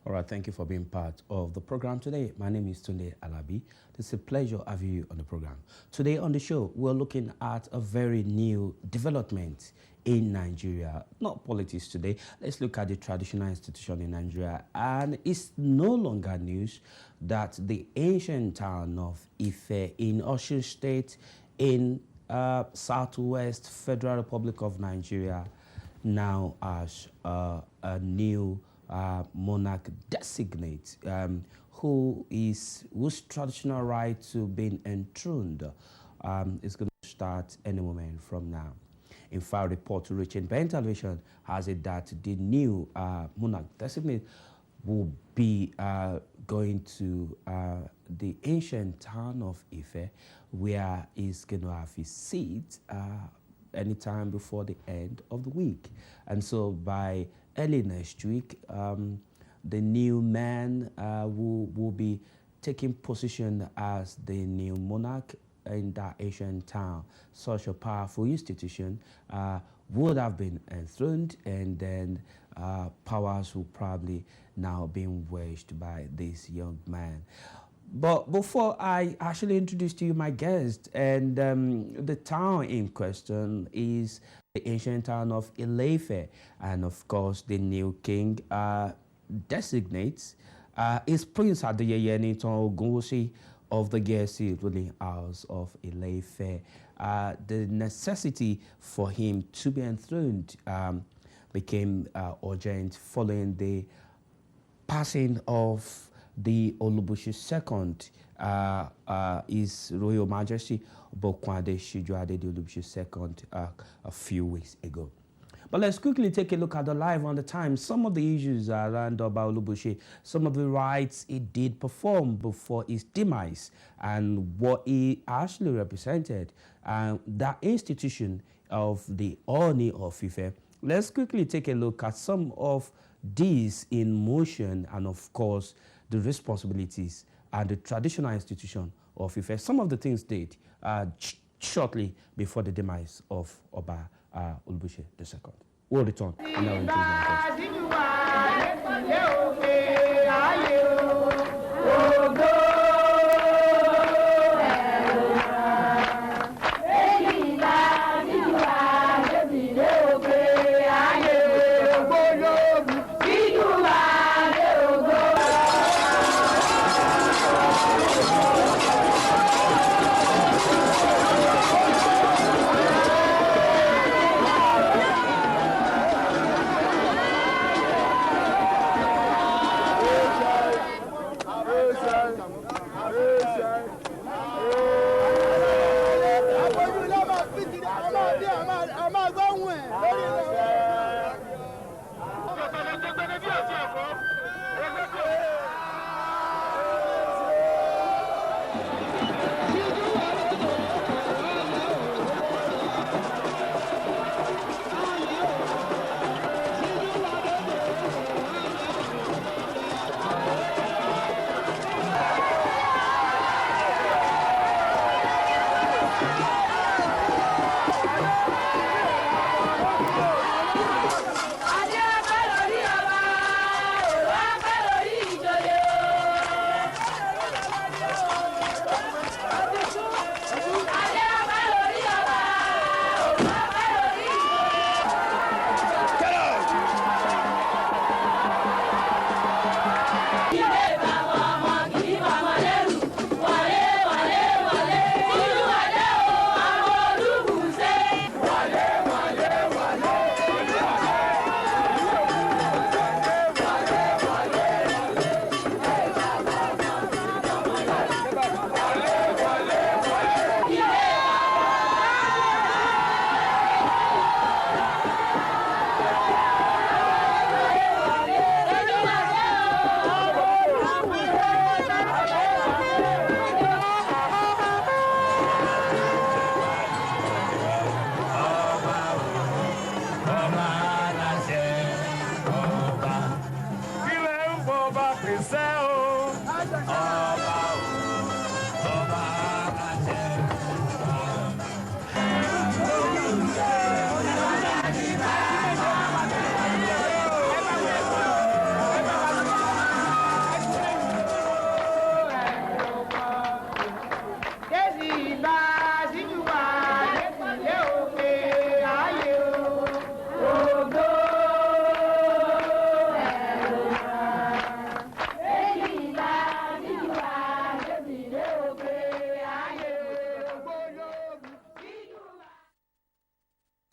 All right, thank you for being part of the program today. My name is Tunde Alabi. It's a pleasure having you on the program. Today on the show, we're looking at a very new development in Nigeria. Not politics today. Let's look at the traditional institution in Nigeria. And it's no longer news that the ancient town of Ife in Osun State in Southwest Federal Republic of Nigeria now has a new monarch designate whose traditional right to being enthroned is going to start any moment from now. In fact, report reaching Ben Television has it that the new monarch designate will be going to the ancient town of Ife, where he's going to have his seat anytime before the end of the week. And so by early next week, the new man will be taking position as the new monarch in that ancient town. Such a powerful institution would have been enthroned, and then powers will probably now being waged by this young man. But before I actually introduce to you my guest, and the town in question is the ancient town of Ile-Ife, and of course the new king designates is Prince Adeyeye Ooni Ogunwusi of the Gesi ruling house of Ile-Ife. The necessity for him to be enthroned became urgent following the passing of the Olubushi II, His Royal Majesty Bokwade Shijuade the Olubushi II a few weeks ago. But let's quickly take a look at the live on the time. Some of the issues around about Olubushi, some of the rights he did perform before his demise, and what he actually represented, that institution of the Ooni of Ife. Let's quickly take a look at some of these in motion, and of course the responsibilities and the traditional institution of Ife. Some of the things did shortly before the demise of Oba Olubushi II. We'll return and I will introduce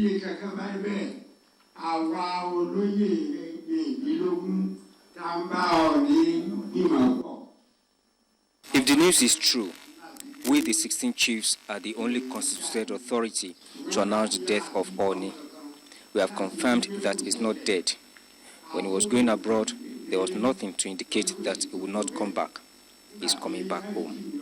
If the news is true, we the 16 chiefs are the only constituted authority to announce the death of Ooni. We have confirmed that he's not dead. When he was going abroad, there was nothing to indicate that he would not come back. He's coming back home.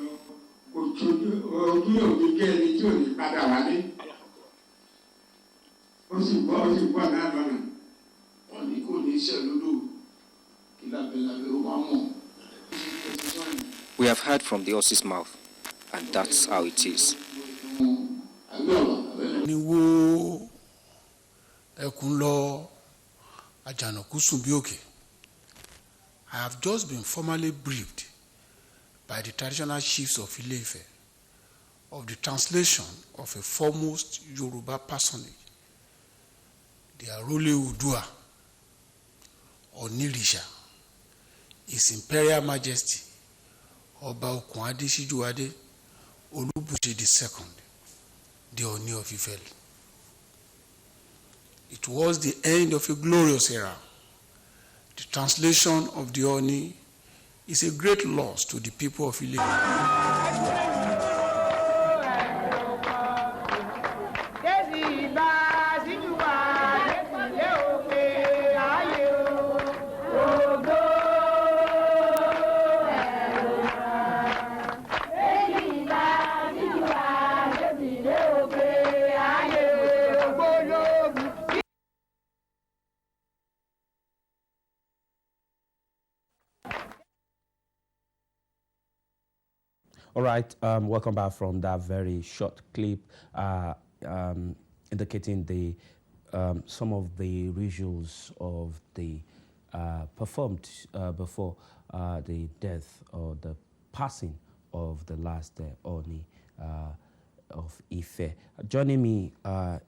We have heard from the horse's mouth, and that's how it is. I have just been formally briefed by the traditional chiefs of Ile-Ife of the translation of a foremost Yoruba personage, the Arole Udua, Onirisha, His Imperial Majesty, Oba Okunade Sijuade, Olubuche II, the Ooni of Ife. It was the end of a glorious era. The translation of the Ooni is a great loss to the people of Ile-Ife. All right, welcome back from that very short clip indicating the some of the visuals of the performed before the death or the passing of the last Ooni of Ife. Joining me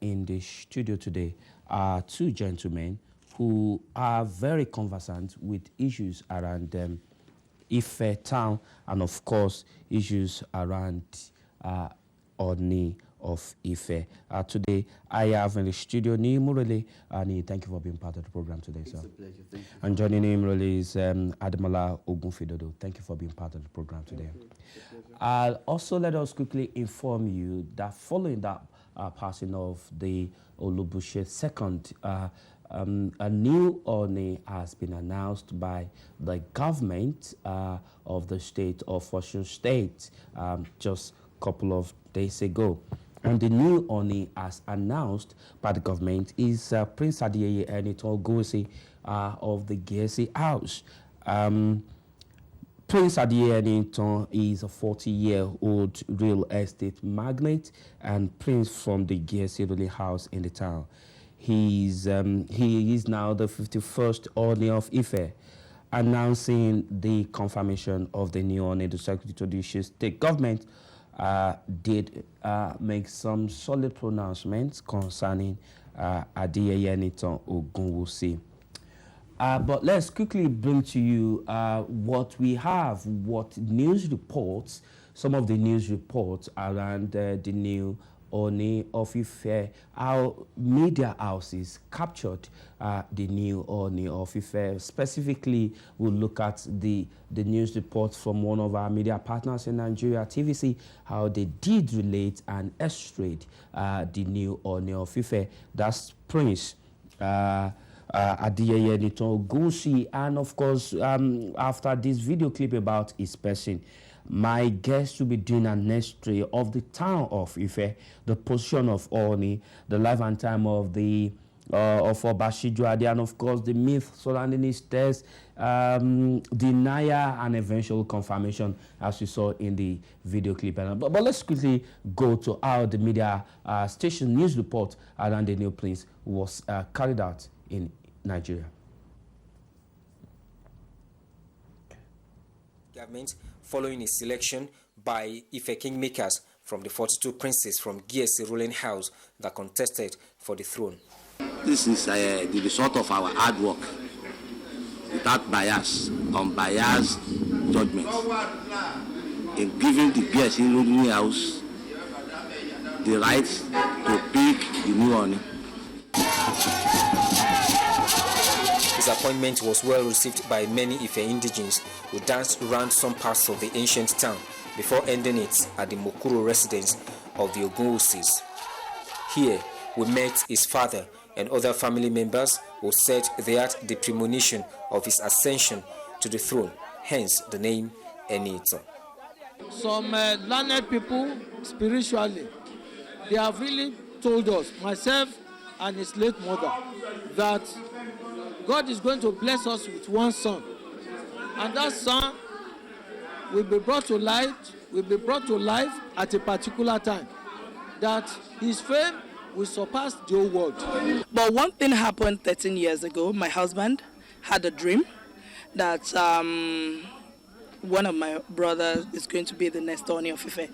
in the studio today are two gentlemen who are very conversant with issues around Ife town and of course issues around Ooni of Ife. Today I have in the studio Nii Murele. Nii, thank you for being part of the program today, sir. It's a pleasure, thank you. And joining Nii Murele is Ademola Ogunfidodo. Thank you for being part of the program today. Also, let us quickly inform you that following that passing of the Olubuche II, a new Ooni has been announced by the government of the state of Osun State just a couple of days ago. And the new Ooni as announced by the government is Prince Adeyeye Enitan Ogunwusi of the Giesi House. Prince Adeyeye Enitan is a 40-year-old real estate magnate and prince from the Giesi ruling house in the town. He is now the 51st Ooni of Ife, announcing the confirmation of the new Ooni. The Secretary to the State Government did make some solid pronouncements concerning Adeyeye Enitan Ogunwusi. But let's quickly bring to you what we have, what news reports, some of the news reports around the new Ooni of Ife, how media houses captured the new Ooni of Ife. Specifically, we'll look at the news reports from one of our media partners in Nigeria, TVC, how they did relate and illustrate the new Ooni of Ife. That's Prince Adeyeye Enitan Ogunwusi, and of course, after this video clip about his person, my guest will be doing an history of the town of Ife, the position of Ooni, the life and time of the of Oba Sijuade, and of course the myth surrounding his death, denial and eventual confirmation, as we saw in the video clip. But let's quickly go to how the media station news report around the new prince was carried out in Nigeria. Government following his selection by Ife kingmakers from the 42 princes from Giesi ruling house that contested for the throne. This is the result of our hard work, without bias, unbiased judgment, in giving the Giesi ruling house the right to pick the new Ooni. appointment was well received by many Ife indigenes who danced around some parts of the ancient town before ending it at the Mokuro residence of the Ogunwusis. Here, we met his father and other family members who said they had the premonition of his ascension to the throne, hence the name Enito. Some learned people spiritually, they have really told us, myself and his late mother, that God is going to bless us with one son, and that son will be brought to life at a particular time, that his fame will surpass the whole world. But one thing happened 13 years ago. My husband had a dream that one of my brothers is going to be the next Ooni of Ife.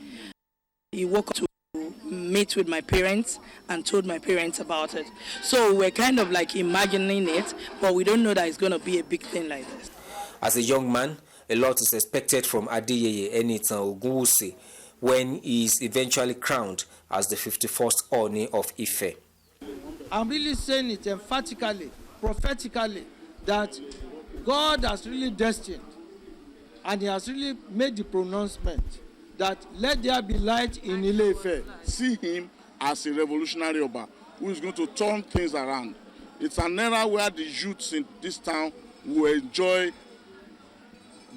He woke up to meet with my parents and told my parents about it. So we're kind of like imagining it, but we don't know that it's going to be a big thing like this. As a young man, a lot is expected from Adeyeye Enitan Ogunwusi when he is eventually crowned as the 51st Ooni of Ife. I'm really saying it emphatically, prophetically, that God has really destined and he has really made the pronouncement that let there be light in Ile-Ife. See him as a revolutionary Oba who is going to turn things around. It's an era where the youths in this town will enjoy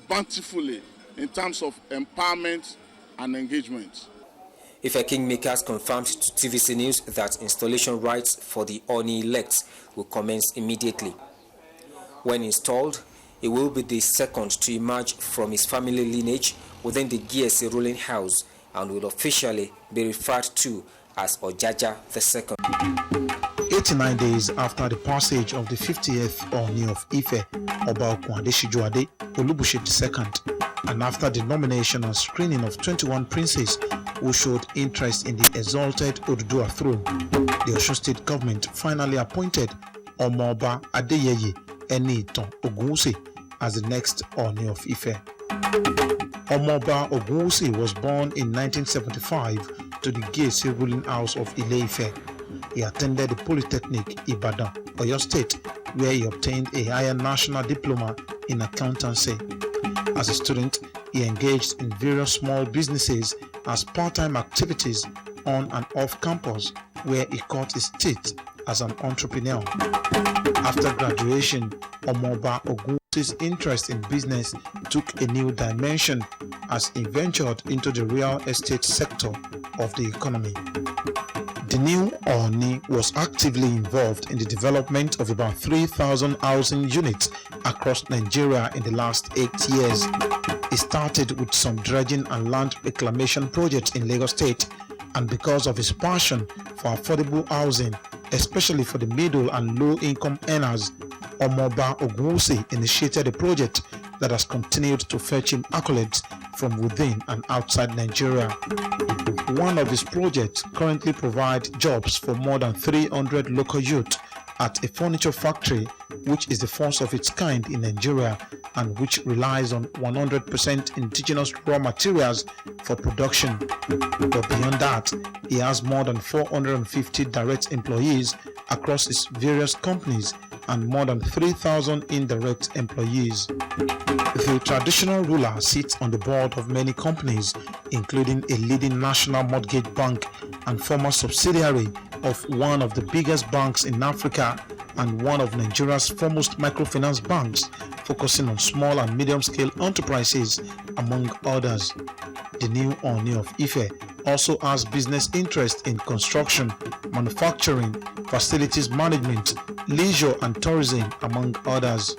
bountifully in terms of empowerment and engagement. Ife Kingmakers confirmed to TVC News that installation rites for the Ooni elect will commence immediately. When installed, he will be the second to emerge from his family lineage within the Giese ruling house and will officially be referred to as Ojaja II. 89 days after the passage of the 50th Ooni of Ife, Oba Okunadeshijuade Olubushe II, and after the nomination and screening of 21 princes who showed interest in the exalted Oduduwa throne, the Osun State government finally appointed Omoba Adeyeye Enitan Ogunwusi as the next Ooni of Ife. Omoba Ogunwusi was born in 1975 to the Giese ruling house of Ile-Ife. He attended the Polytechnic Ibadan, Oyo State, where he obtained a higher national diploma in accountancy. As a student, he engaged in various small businesses as part-time activities on and off campus, where he caught his teeth as an entrepreneur. After graduation, Omoba Ogunwusi's interest in business took a new dimension as he ventured into the real estate sector of the economy. The new Ooni was actively involved in the development of about 3,000 housing units across Nigeria in the last 8 years. He started with some dredging and land reclamation projects in Lagos State, and because of his passion for affordable housing, especially for the middle and low-income earners, Omoba Ogunwusi initiated a project that has continued to fetch him accolades from within and outside Nigeria. One of his projects currently provides jobs for more than 300 local youth at a furniture factory, which is the first of its kind in Nigeria and which relies on 100% indigenous raw materials for production. But beyond that, he has more than 450 direct employees across his various companies and more than 3,000 indirect employees. The traditional ruler sits on the board of many companies, including a leading national mortgage bank and former subsidiary of one of the biggest banks in Africa and one of Nigeria's foremost microfinance banks, focusing on small and medium-scale enterprises, among others. The new Ooni of Ife also has business interests in construction, manufacturing, facilities management, leisure and tourism, among others.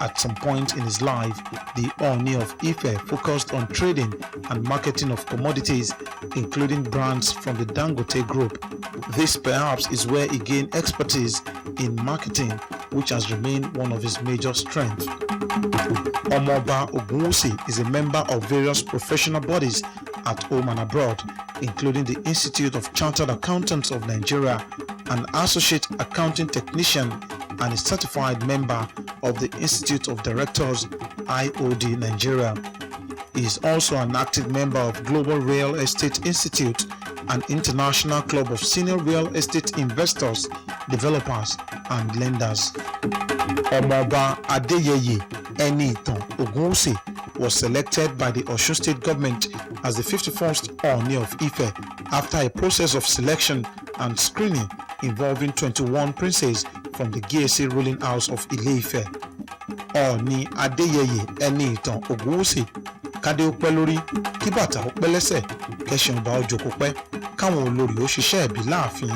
At some point in his life, the Ooni of Ife focused on trading and marketing of commodities, including brands from the Dangote Group. This perhaps is where he gained expertise in marketing, which has remained one of his major strengths. Omoba Ogunwusi is a member of various professional bodies at home and abroad, including the Institute of Chartered Accountants of Nigeria, an associate accounting technician, and a certified member of the Institute of Directors, IOD Nigeria. He is also an active member of Global Real Estate Institute, an international club of senior real estate investors, developers, and lenders. Omoba Adeyeye Enitan Ogunwusi was selected by the Osun State government as the 51st Ooni of Ife after a process of selection and screening involving 21 princes from the GSA ruling house of Ile-Ife. Ooni Adeyeye Enitan Ogunwusi kádé ó pẹ́ lórí kí bàtà ó pẹ́ lẹ́sẹ̀ kẹ́sìn ọba ó jókòó pẹ́ káwọn olórí ó ṣiṣẹ́ ẹ̀bí láàfin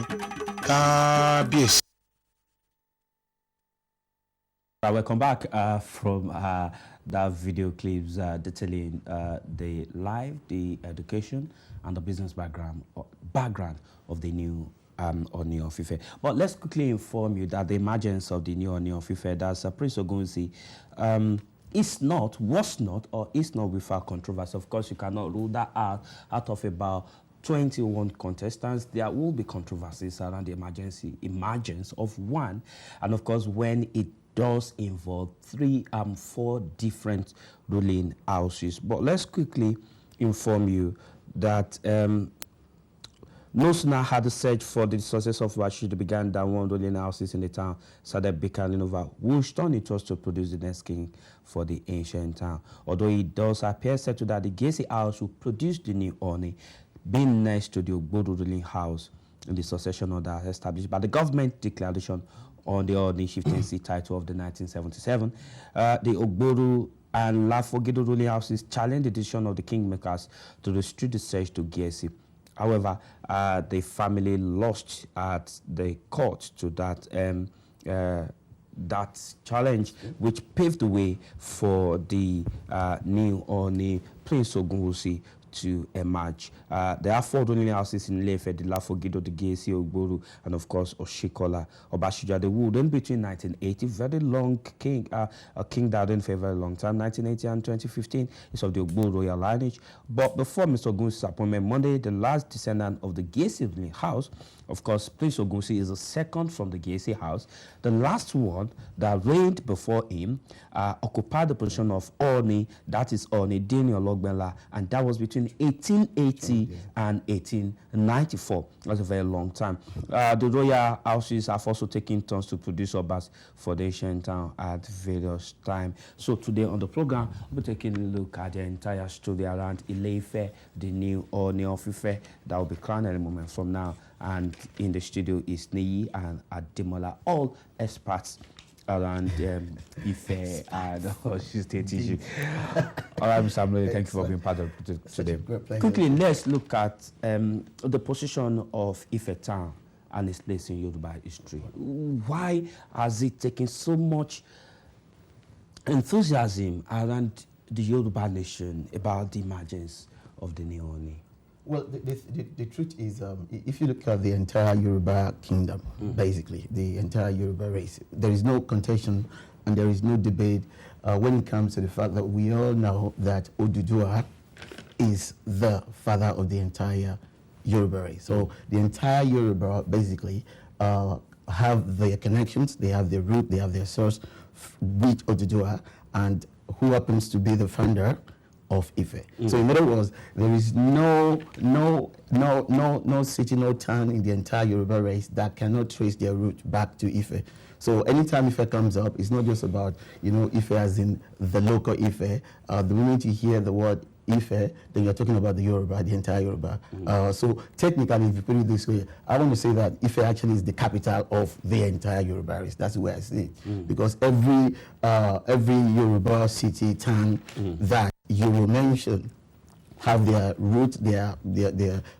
kábíyèsí. Welcome back from that video clips detailing the life, the education, and the business background of the new Ooni of Ife. But let's quickly inform you that the emergence of the new Ooni of Ife, that's Prince Ogunwusi, is not without controversy. Of course, you cannot rule that out of about 21 contestants. There will be controversies around the emergence of one, and of course, when it does involve 4 different ruling houses. But let's quickly inform you that no sooner had the search for the success of Rashid began than one ruling houses in the town started bickering over which turn it was to produce the next king for the ancient town. Although it does appear settled that the Gesi house will produce the new Ooni, being next to the Ogbodo ruling house in the succession order established by the government declaration on the Ooni chieftaincy title of the 1977. The Ogbodo and Lafogido ruling houses challenged the decision of the kingmakers to restrict the search to Gesi. However, the family lost at the court to that challenge, which paved the way for the new Ooni, Prince Ogunwusi, to emerge. There are 4 ruling houses in Ile-Ife, the Lafogido, the Gesi, Ogboru, and of course Oshikola, Obashija. The wood in between 1980, very long king, a king that reigned for a very long time, 1980 and 2015, is of the Ogboru royal lineage. But before Mr. Ogunwusi's appointment Monday, the last descendant of the Gesi ruling house, of course, Prince Ogunwusi is the second from the Gesi house. The last one that reigned before him occupied the position of Ooni, that is Ooni Dini Ologbenla, and that was between 1880 and 1894. That's a very long time. The royal houses have also taken turns to produce obas for the ancient town at various times. So today on the program, we'll be taking a look at the entire story around Ile-Ife, the new Ooni of Ife that will be crowned any moment from now. And in the studio is Neyi and Ademola, all experts around Ife and Osun State issue. All right, Mr. Amlode, thank you for being part of it today. Quickly, let's look at the position of Ife town and its place in Yoruba history. Why has it taken so much enthusiasm around the Yoruba nation about the emergence of the new Ooni? Well, the truth is, if you look at the entire Yoruba kingdom, basically, the entire Yoruba race, there is no contention and there is no debate when it comes to the fact that we all know that Oduduwa is the father of the entire Yoruba race. So the entire Yoruba basically have their connections, they have their root, they have their source with Oduduwa, and who happens to be the founder of Ife. So in other words, there is no city, no town in the entire Yoruba race that cannot trace their root back to Ife. So anytime Ife comes up, it's not just about, Ife as in the local Ife. The moment you hear the word Ife, then you're talking about the Yoruba, the entire Yoruba. So technically, if you put it this way, I want to say that Ife actually is the capital of the entire Yoruba race. That's the way I see it. Because every Yoruba city, town that you will mention have their root, their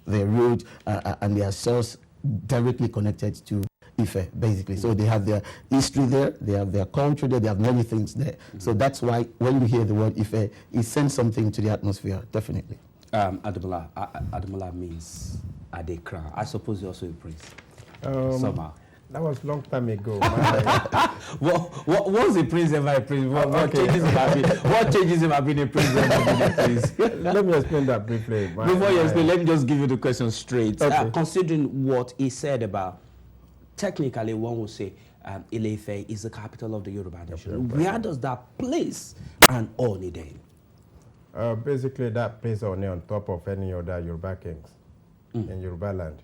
root and their source directly connected to Ife, basically. So they have their history there, they have their culture there, they have many things there. So that's why when you hear the word Ife, it sends something to the atmosphere, definitely. Ademola means Adekra. I suppose you're also a prince. Somehow. That was a long time ago. Was a prince ever a prince? What changes him have been a prince ever been a prince? Let me explain that briefly. Before you explain, let me just give you the question straight. Okay. Considering what he said about, technically one would say Ile-Ife is the capital of the Yoruba nation. Where does that place an Ooni then? Basically, that place Ooni on top of any other Yoruba kings in Yoruba land.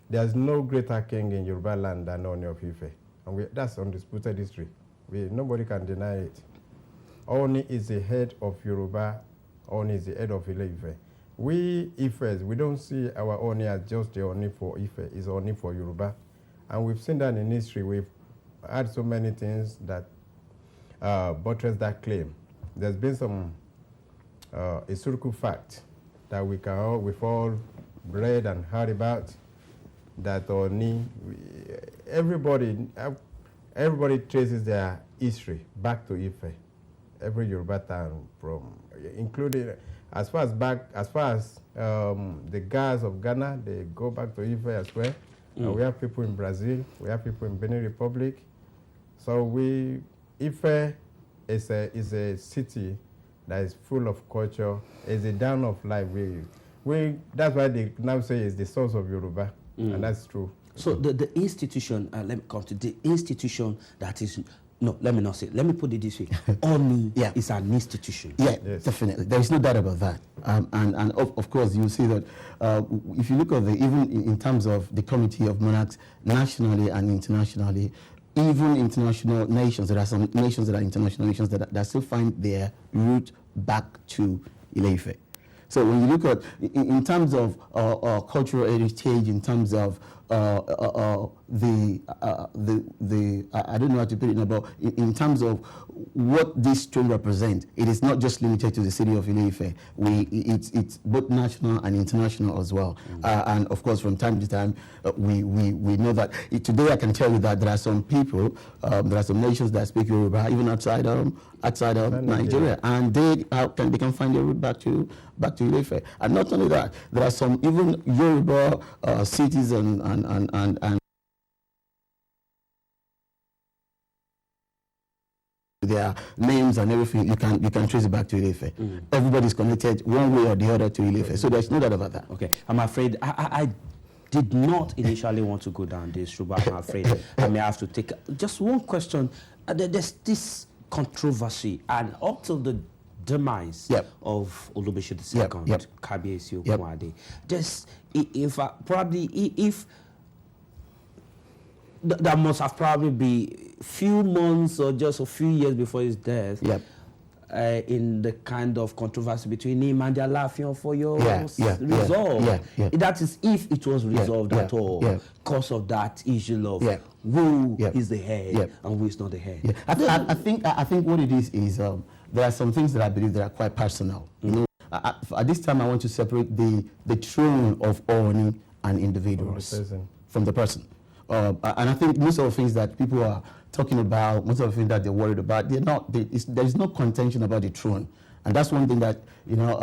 There's no greater king in Yoruba land than Ooni of Ife. And that's undisputed history. Nobody can deny it. Ooni is the head of Yoruba. Ooni is the head of Ile-Ife. We Ifes, we don't see our Ooni as just the Ooni for Ife. It's Ooni for Yoruba. And we've seen that in history. We've had so many things that buttress that claim. There's been some historical fact that we've all read and heard about, that Ooni, everybody traces their history back to Ife. Every Yoruba town, including as far as the guys of Ghana, they go back to Ife as well. We have people in Brazil, we have people in Benin Republic. So Ife is a city that is full of culture. It's a dawn of life. That's why they now say it's the source of Yoruba, and that's true. So the institution, let me come to the institution that is. No, let me not say. Let me put it this way: Ooni is an institution. Yeah, yes. Definitely. There is no doubt about that. And of course, you see that if you look at even in terms of the Committee of Monarchs nationally and internationally, even international nations, there are some nations that are international nations that still find their root back to Ile-Ife. So when you look at, in terms of cultural heritage, in terms of I don't know how to put it now, but in terms of what this stone represents, it is not just limited to the city of Ile-Ife. It's both national and international as well. And of course, from time to time, we know that today I can tell you that there are some people, there are some nations that speak Yoruba, even outside of Nigeria, and they can find their route back to Ile-Ife. And not only that, there are some even Yoruba cities and their names and everything, you can trace it back to Ile-Ife. Everybody's connected one way or the other to Ile-Ife. So there's no doubt about that. Okay, I'm afraid I did not initially want to go down this route, but I'm afraid I may have to take just one question. There's this controversy, and up till the demise of Olubushi II, Kabiyesi Ogunwusi, just if that must have probably been few months or just a few years before his death, in the kind of controversy between him and the Alaafin for your resolve. That is, if it was resolved at all, because of that issue of who is the head and who is not the head. I think what it is there are some things that I believe that are quite personal. You know, at this time I want to separate the throne of Ooni and individuals from the person. And I think most of the things that people are talking about, most of the things that they're worried about, there is no contention about the throne. And that's one thing that, you know,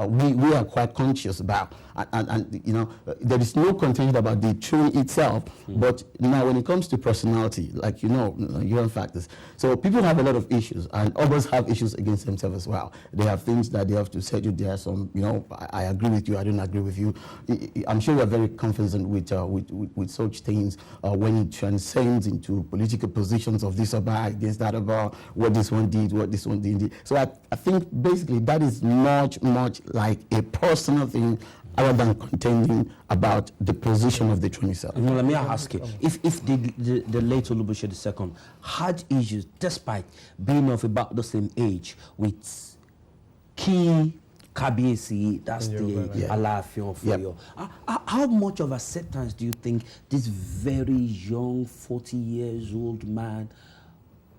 we are quite conscious about. And you know, there is no contention about the throne itself. But now when it comes to personality, like, you know, human factors, so people have a lot of issues, and others have issues against themselves as well. They have things that they have to say. There are some, you know, I agree with you, I don't agree with you. I'm sure you're very confident with such things when it transcends into political positions of this about against that about what this one did, what this one did. So I think basically that is much like a personal thing, other than contending about the position of the throne itself. Well, let me ask you, if the late Olubushi II had issues, despite being of about the same age with key Kabiyesi, that's the Alaafin of Oyo, how much of acceptance do you think this very young 40 years old man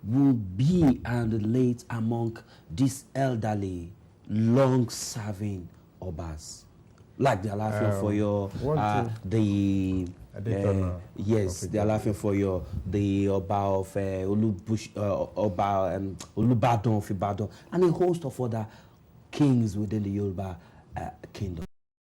will be and relate among these elderly, long-serving Obas? Like the Alaafin of Oyo, the Alaafin of Oyo, the Oba of Olubadan of Ibadan, and a host of other kings within the Yoruba kingdom.